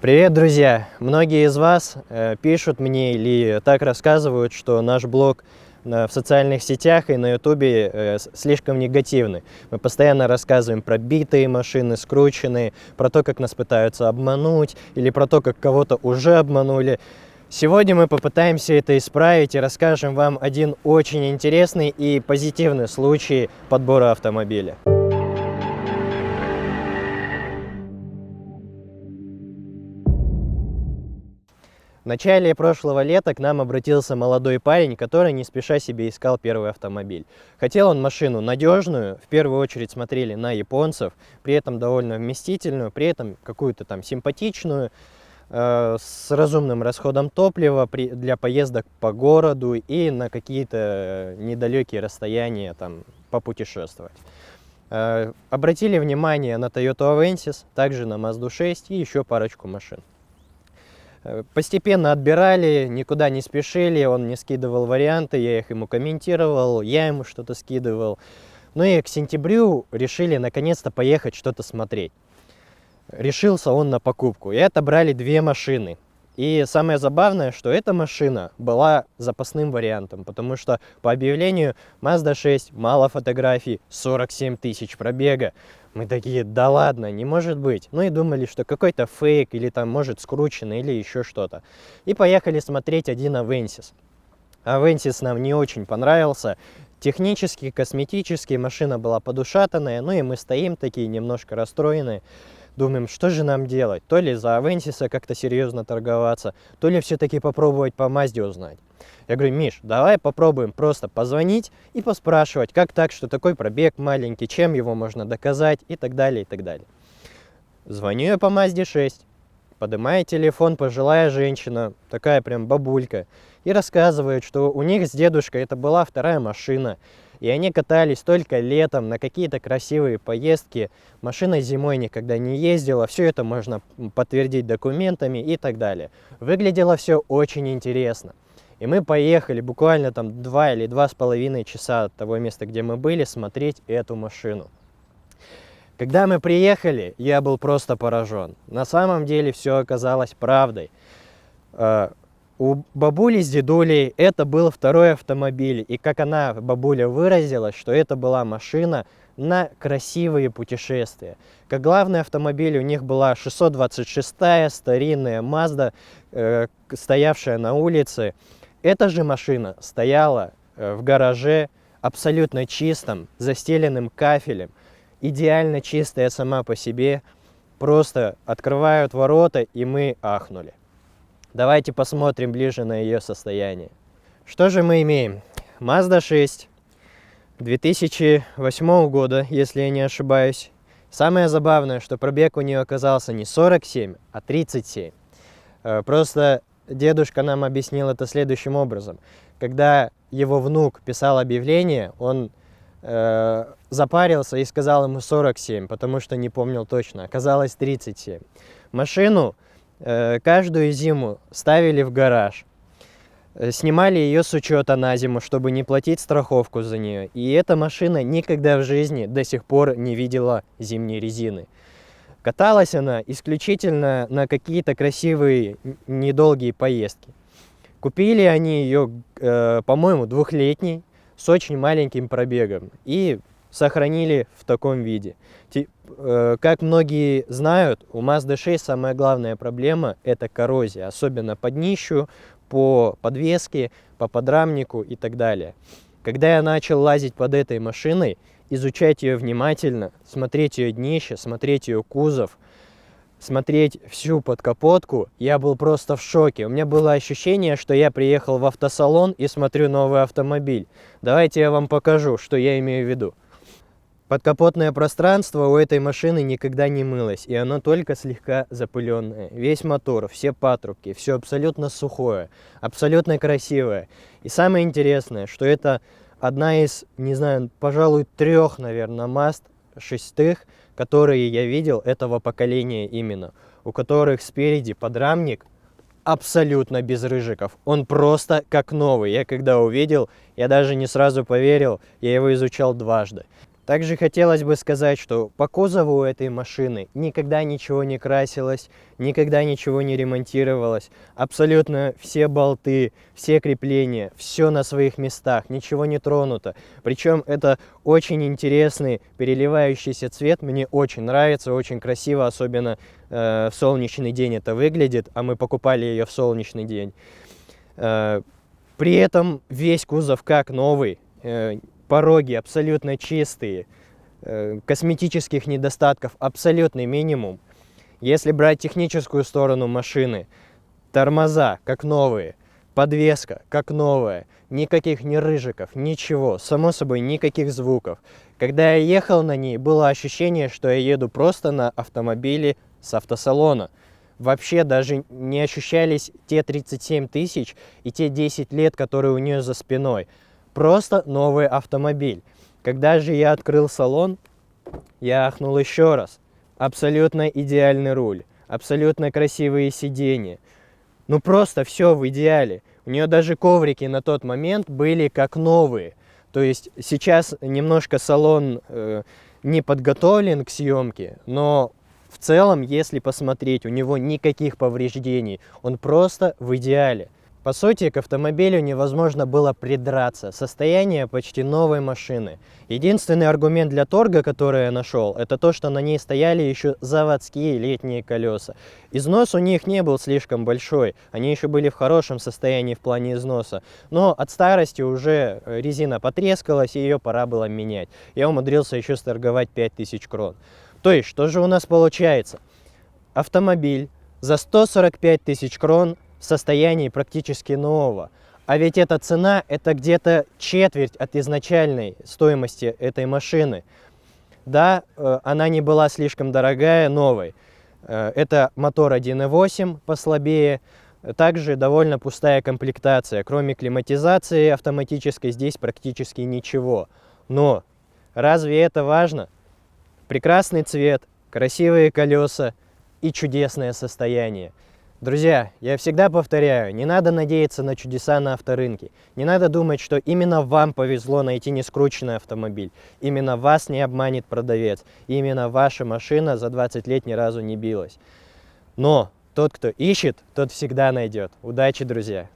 Привет, друзья! Многие из вас пишут мне или так рассказывают, что наш блог в социальных сетях и на ютубе слишком негативный. Мы постоянно рассказываем про битые машины, скрученные, про то, как нас пытаются обмануть, или про то, как кого-то уже обманули. Сегодня мы попытаемся это исправить и расскажем вам один очень интересный и позитивный случай подбора автомобиля. В начале прошлого лета к нам обратился молодой парень, который не спеша себе искал первый автомобиль. Хотел он машину надежную, в первую очередь смотрели на японцев, при этом довольно вместительную, при этом какую-то там симпатичную, с разумным расходом топлива для поездок по городу и на какие-то недалекие расстояния там попутешествовать. Обратили внимание на Toyota Avensis, также на Mazda 6 и еще парочку машин. Постепенно отбирали, никуда не спешили, он мне скидывал варианты, я их ему комментировал, я ему что-то скидывал. Ну и к сентябрю решили наконец-то поехать что-то смотреть. Решился он на покупку, и отобрали две машины. И самое забавное, что эта машина была запасным вариантом, потому что по объявлению Mazda 6, мало фотографий, 47 тысяч пробега. Мы такие, да ладно, не может быть. Ну и думали, что какой-то фейк, или там может скручено, или еще что-то. И поехали смотреть один Avensis. Avensis нам не очень понравился. Технически, косметически машина была подушатанная, ну и мы стоим такие немножко расстроенные. Думаем, что же нам делать? То ли за Avensis как-то серьезно торговаться, то ли все-таки попробовать по Мазде узнать. Я говорю, Миш, давай попробуем просто позвонить и поспрашивать, как так, что такой пробег маленький, чем его можно доказать и так далее, и так далее. Звоню я по Мазде 6, поднимает телефон пожилая женщина, такая прям бабулька, и рассказывает, что у них с дедушкой это была вторая машина, и они катались только летом на какие-то красивые поездки. Машина зимой никогда не ездила. Все это можно подтвердить документами и так далее. Выглядело все очень интересно. И мы поехали буквально там 2 или 2,5 часа от того места, где мы были, смотреть эту машину. Когда мы приехали, я был просто поражен. На самом деле все оказалось правдой. У бабули с дедулей это был второй автомобиль, и как она, бабуля, выразилась, что это была машина на красивые путешествия. Как главный автомобиль у них была 626-я старинная Mazda, стоявшая на улице. Эта же машина стояла в гараже, абсолютно чистом, застеленным кафелем, идеально чистая сама по себе. Просто открывают ворота, и мы ахнули. Давайте посмотрим ближе на ее состояние. Что же мы имеем? Mazda 6 2008 года, если я не ошибаюсь. Самое забавное, что пробег у нее оказался не 47, а 37. Просто дедушка нам объяснил это следующим образом. Когда его внук писал объявление, он запарился и сказал ему 47, потому что не помнил точно. Оказалось 37. Машину каждую зиму ставили в гараж, снимали ее с учета на зиму, чтобы не платить страховку за нее. И эта машина никогда в жизни до сих пор не видела зимней резины. Каталась она исключительно на какие-то красивые недолгие поездки. Купили они ее, по-моему, 2-летней, с очень маленьким пробегом. И сохранили в таком виде. Как многие знают, у Mazda 6 самая главная проблема – это коррозия, особенно под днищу, по подвеске, по подрамнику и так далее. Когда я начал лазить под этой машиной, изучать ее внимательно, смотреть ее днище, смотреть ее кузов, смотреть всю подкапотку, я был просто в шоке. У меня было ощущение, что я приехал в автосалон и смотрю новый автомобиль. Давайте я вам покажу, что я имею в виду. Подкапотное пространство у этой машины никогда не мылось, и оно только слегка запыленное. Весь мотор, все патрубки, все абсолютно сухое, абсолютно красивое. И самое интересное, что это одна из, не знаю, пожалуй, 3, наверное, Mazda 6, которые я видел этого поколения именно, у которых спереди подрамник абсолютно без рыжиков. Он просто как новый. Я когда увидел, я даже не сразу поверил, я его изучал дважды. Также хотелось бы сказать, что по кузову у этой машины никогда ничего не красилось, никогда ничего не ремонтировалось. Абсолютно все болты, все крепления, все на своих местах, ничего не тронуто. Причем это очень интересный переливающийся цвет, мне очень нравится, очень красиво, особенно в солнечный день это выглядит, а мы покупали ее в солнечный день. При этом весь кузов как новый. Пороги абсолютно чистые, косметических недостатков абсолютный минимум. Если брать техническую сторону машины, тормоза как новые, подвеска как новая, никаких ни рыжиков, ничего, само собой никаких звуков. Когда я ехал на ней, было ощущение, что я еду просто на автомобиле с автосалона. Вообще даже не ощущались те 37 тысяч и те 10 лет, которые у нее за спиной. Просто новый автомобиль. Когда же я открыл салон, я ахнул еще раз. Абсолютно идеальный руль, абсолютно красивые сиденья. Ну просто все в идеале. У нее даже коврики на тот момент были как новые. То есть сейчас немножко салон не подготовлен к съемке, но в целом, если посмотреть, у него никаких повреждений. Он просто в идеале. По сути, к автомобилю невозможно было придраться. Состояние почти новой машины. Единственный аргумент для торга, который я нашел, это то, что на ней стояли еще заводские летние колеса. Износ у них не был слишком большой. Они еще были в хорошем состоянии в плане износа. Но от старости уже резина потрескалась, и ее пора было менять. Я умудрился еще сторговать 5000 крон. То есть, что же у нас получается? Автомобиль за 145 тысяч крон в состоянии практически нового. А ведь эта цена, это где-то четверть от изначальной стоимости этой машины. Да, она не была слишком дорогая, новой. Это мотор 1.8 послабее. Также довольно пустая комплектация. Кроме климатизации автоматической здесь практически ничего. Но разве это важно? Прекрасный цвет, красивые колеса и чудесное состояние. Друзья, я всегда повторяю, не надо надеяться на чудеса на авторынке. Не надо думать, что именно вам повезло найти нескрученный автомобиль. Именно вас не обманет продавец. И именно ваша машина за 20 лет ни разу не билась. Но тот, кто ищет, тот всегда найдет. Удачи, друзья!